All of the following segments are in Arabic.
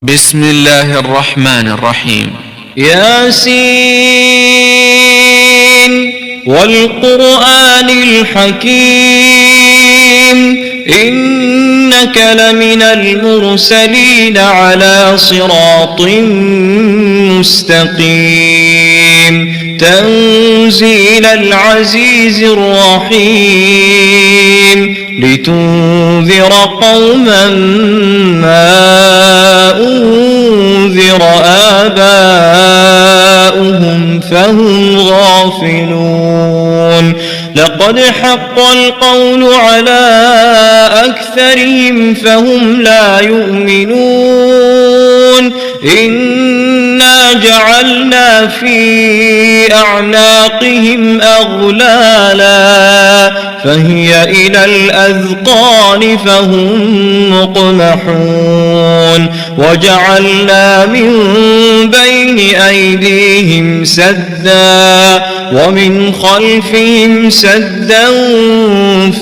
بسم الله الرحمن الرحيم. ياسين والقرآن الحكيم إنك لمن المرسلين على صراط مستقيم تنزيل العزيز الرحيم لتنذر قوما ما أنذر آباؤهم فهم غافلون لقد حق القول على أكثرهم فهم لا يؤمنون إنا جعلنا في أعناقهم أغلالا فهي إلى الأذقان فهم مقمحون وجعلنا من بين أيديهم سدا ومن خلفهم سدا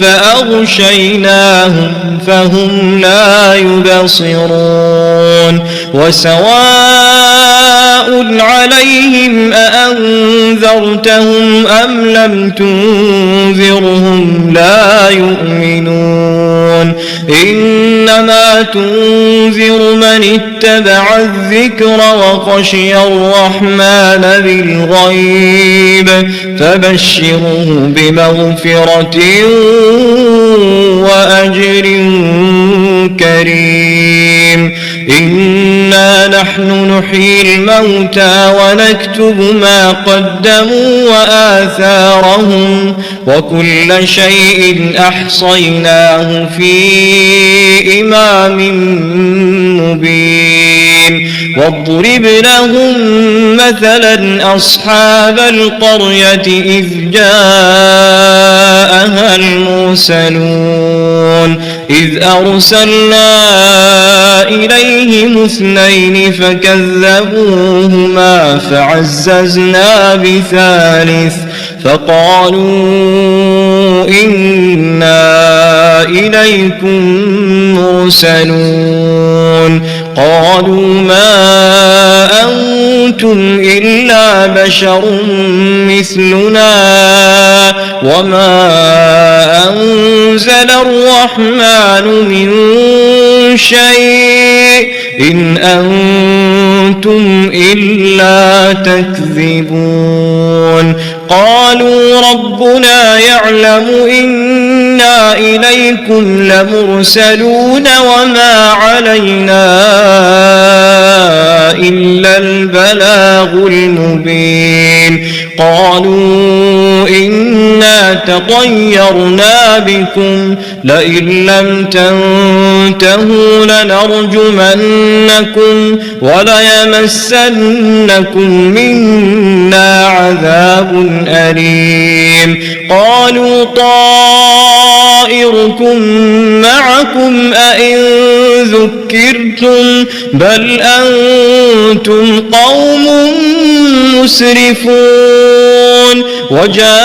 فأغشيناهم فهم لا يبصرون وسواء عليهم أأنذرتهم أم لم تنذرهم لا يؤمنون إنما تنذر من اتبع الذكر وخشي الرحمن بالغيب فبشره بمغفرة وأجر كريم إنا نحن نحيي الموتى ونكتب ما قدموا وآثارهم وكل شيء أحصيناه في إمام مبين واضرب لهم مثلا أصحاب القرية إذ جاءها المرسلون إذ أرسلنا إليهم اثنين فكذبوهما فعززنا بثالث فقالوا إنا إليكم مرسلون قالوا ما أنتم إلا بشر مثلنا وما أنزل الرحمن من شيء إن أنتم إلا تكذبون قالوا ربنا يعلم إنا إليكم لمرسلون وما علينا إلا البلاغ المبين قالوا إنا تطيرنا بكم لئن لم تنتهوا لنرجمنكم وليمسنكم منا عذاب أليم قالوا طائركم معكم أئن ذكرتم بل أنتم قوم مسرفون وجاء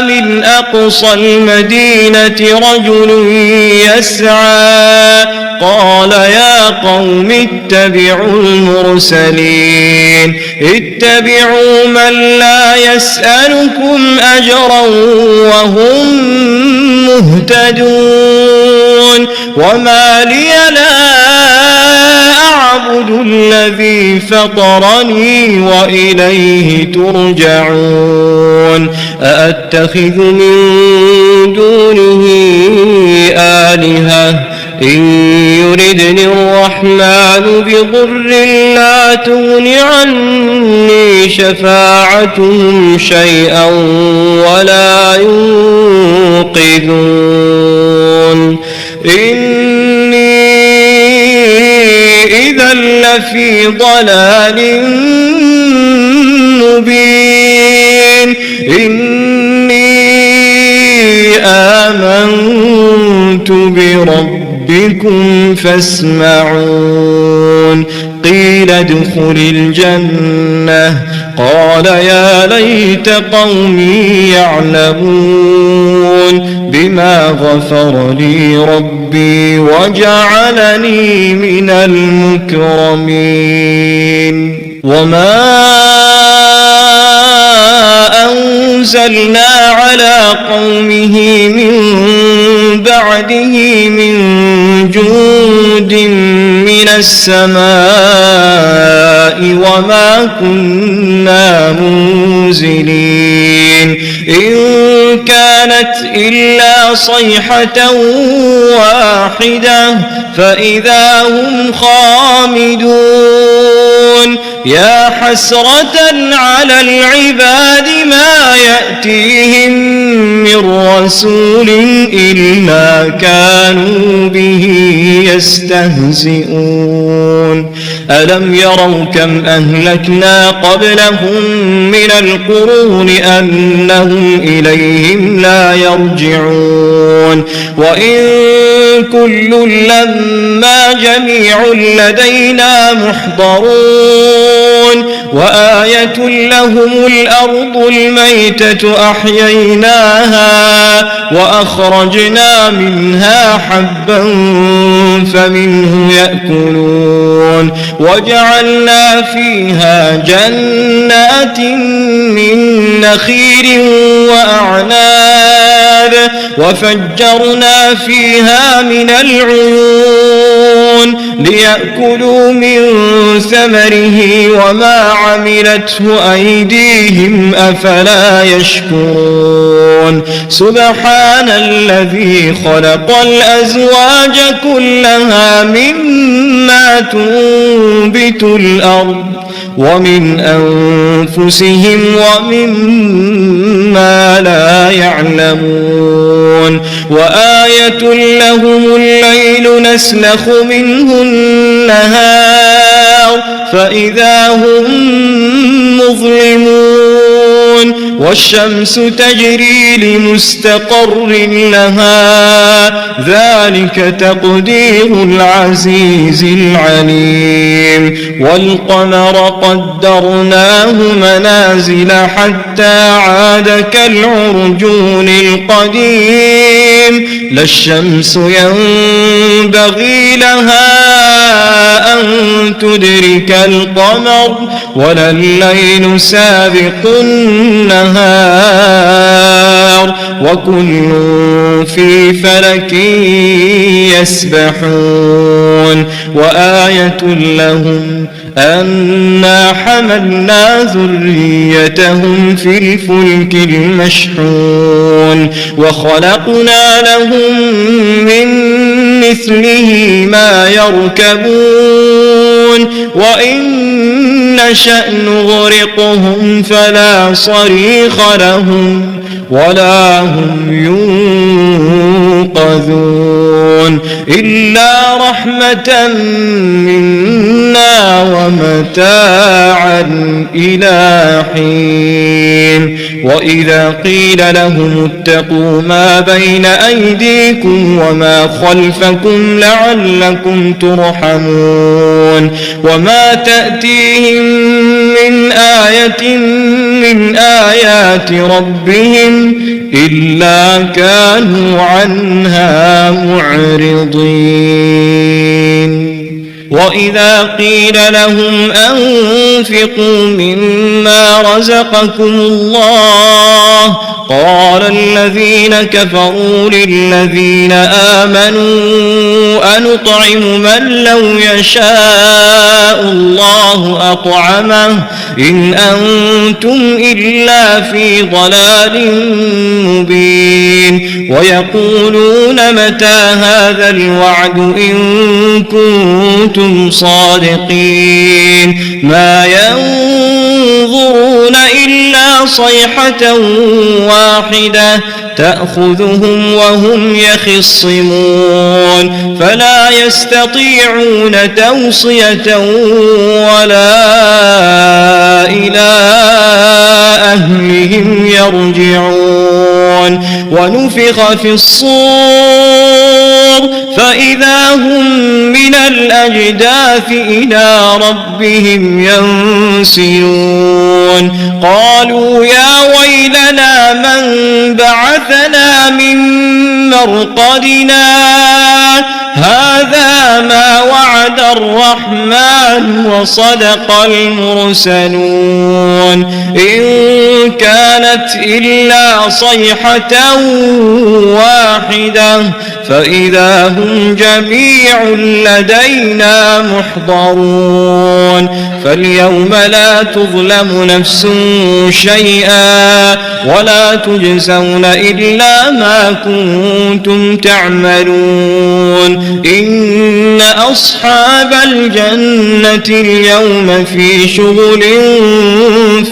من أقصى المدينة رجل يسعى قال يا قوم اتبعوا المرسلين اتبعوا من لا يسألكم أجرا وهم مهتدون وما لي لا أعبد الذي فطرني وإليه ترجعون أأتخذ من دونه آلهة إن يردني الرحمن بضر لا تغن عني شفاعتهم شيئا ولا ينقذون إني إذا لفي ضلال مبين إني آمنت بربكم فاسمعون قيل ادخل الجنة قال يا ليت قومي يعلمون بما غفر لي ربي ربي وجعلني من المكرمين وما أنزلنا على قومه من بعده من جند من السماء وما كنا منزلين إن كانت إلا صيحة واحدة فإذا هم خامدون يا حسرة على العباد ما يأتيهم من رسول إلا كانوا به يستهزئون ألم يروا كم أهلكنا قبلهم من القرون أنهم إليهم لا يرجعون وإن كل لما جميع لدينا محضرون وآية لهم الأرض الميتة أحييناها وأخرجنا منها حبا فمنه يأكلون وجعلنا فيها جنات من نخيل وأعناب وفجرنا فيها من العيون ليأكلوا من ثمره وما عملته أيديهم أفلا يشكرون سبحان الذي خلق الأزواج كلها مما تنبت الأرض ومن أنفسهم ومما لا يعلمون وآية لهم الليل نسلخ منه النهار فإذا هم مظلمون والشمس تجري لمستقر لها ذلك تقدير العزيز العليم والقمر قدرناه منازل حتى عاد كالعرجون القديم لا الشمس ينبغي لها أن تدرك القمر ولا الليل سابق النهار وكل في فلك يسبحون وآية لهم أنا حملنا ذريتهم في الفلك المشحون وخلقنا لهم من مثله ما يركبون وإن نشأ نغرقهم فلا صريخ لهم ولا هم ينقذون إلا رحمة منا ومتاعا إلى حين وإذا قيل لهم اتقوا ما بين أيديكم وما خلفكم لعلكم ترحمون وما تأتيهم من آية من آيات ربهم إلا كانوا عنها معرضين وإذا قيل لهم أنفقوا مما رزقكم الله قال الذين كفروا للذين آمنوا أنطعم من لو يشاء الله أطعمه إن أنتم إلا في ضلال مبين ويقولون متى هذا الوعد إن كنتم صادقين ما ينظرون إلا صيحة واحدة تأخذهم وهم يخصمون فلا يستطيعون توصية ولا إلى أهلهم يرجعون ونفخ في الصور فإذا هم من الأجداث إلى ربهم ينسلون قالوا يا ويلنا من بعثنا من مرقدنا هذا ما وعد الرحمن وصدق المرسلون إن كانت إلا صيحة واحدة فإذا هم جميع لدينا محضرون فاليوم لا تظلم نفس شيئا ولا تجزون إلا ما كنتم تعملون إن أصحاب الجنة اليوم في شغل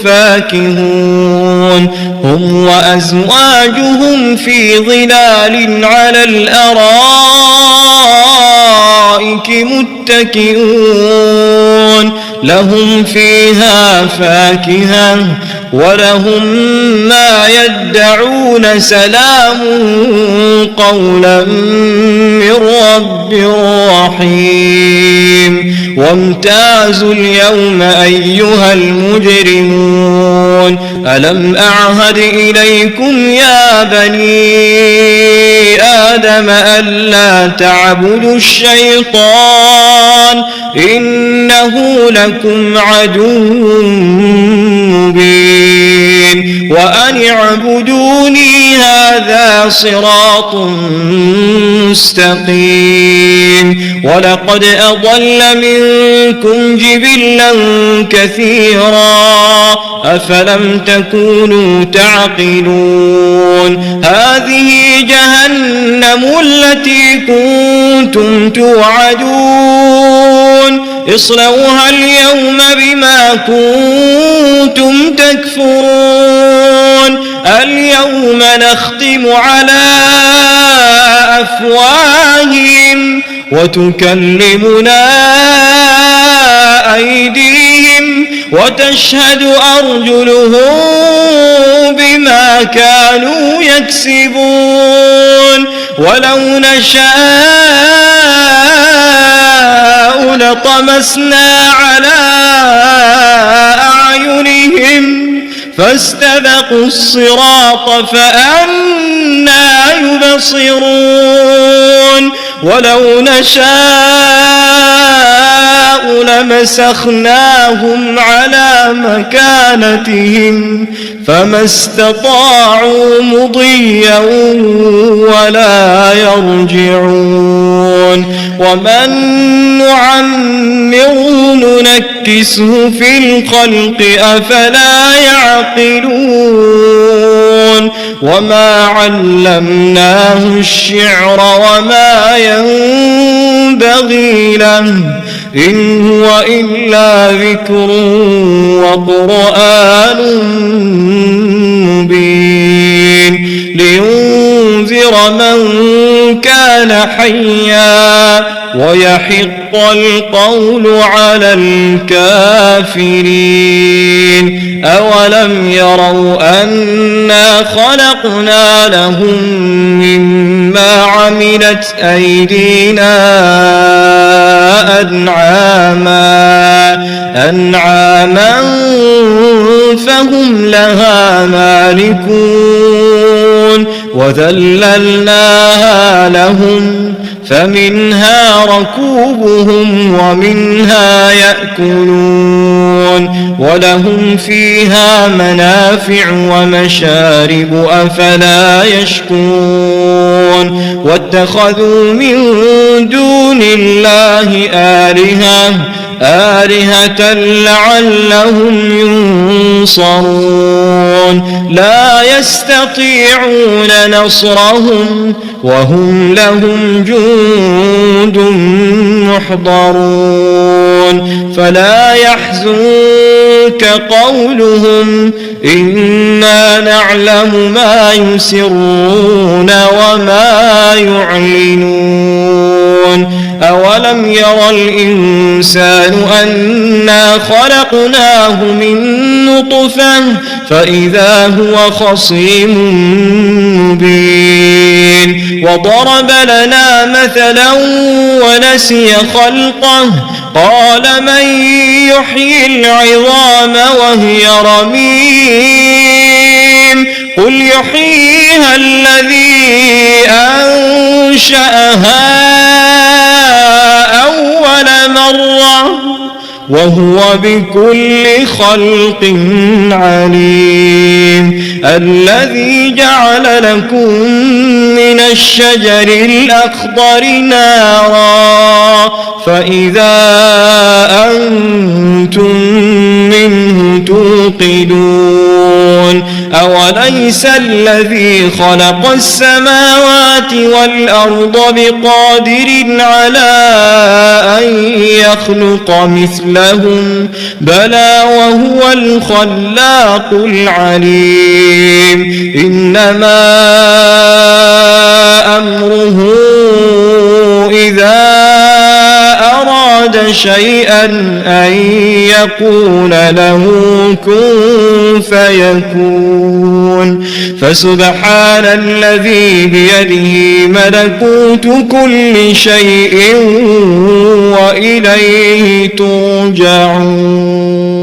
فاكهون هم وأزواجهم في ظلال على الأرائك متكئون لهم فيها فاكهة ولهم ما يدعون سلام قولا من رب رحيم وامتازوا اليوم أيها المجرمون ألم أعهد إليكم يا بني آدم ألا تعبدوا الشيطان إنه لكم عدو مبين وأن اعبدوني هذا صراط مستقيم ولقد أضل منكم جبلا كثيرا أفلم تكونوا تعقلون هذه جهنم التي كنتم توعدون اصلوها اليوم بما كنتم تكفرون اليوم نختم على أفواههم وتكلمنا أيديهم وتشهد أرجلهم بما كانوا يكسبون ولو نشاء لطمسنا على أعينهم فاستبقوا الصراط فأنى يبصرون ولو نشاء لمسخناهم على مكانتهم فما استطاعوا مضيا ولا يرجعون ومن نعمره ننكسه في الخلق أفلا يعقلون وما علمناه الشعر وما ينبغي له إن هو إلا ذكر وقرآن مبين لينذر من كان حيا ويحق القول على الكافرين أولم يروا أنا خلقنا لهم مما عملت أيدينا أنعاما فهم لها مالكون وذللناها لهم فمنها ركوبهم ومنها يأكلون ولهم فيها منافع ومشارب أفلا يشكرون واتخذوا من دون الله آلهة لعلهم ينصرون لا يستطيعون نصرهم وهم لهم جند محضرون فلا يحزنك قولهم إنا نعلم ما يسرون وما يعلنون أولم ير الإنسان أنا خلقناه من نطفة فإذا هو خصيم مبين وضرب لنا مثلا ونسي خلقه قال من يحيي العظام وهي رميم قل يحييها الذي أنشأها أول مرة وهو بكل خلق عليم الذي جعل لكم من الشجر الأخضر نارا فإذا أنتم منه توقدون أوليس الذي خلق السماوات والأرض بقادر على أن يخلق مثلهم بلى وهو الخلاق العليم إنما أمره إذا أراد شيئا أن يقول له كن فيكون فسبحان الذي بيده ملكوت كل شيء وإليه ترجعون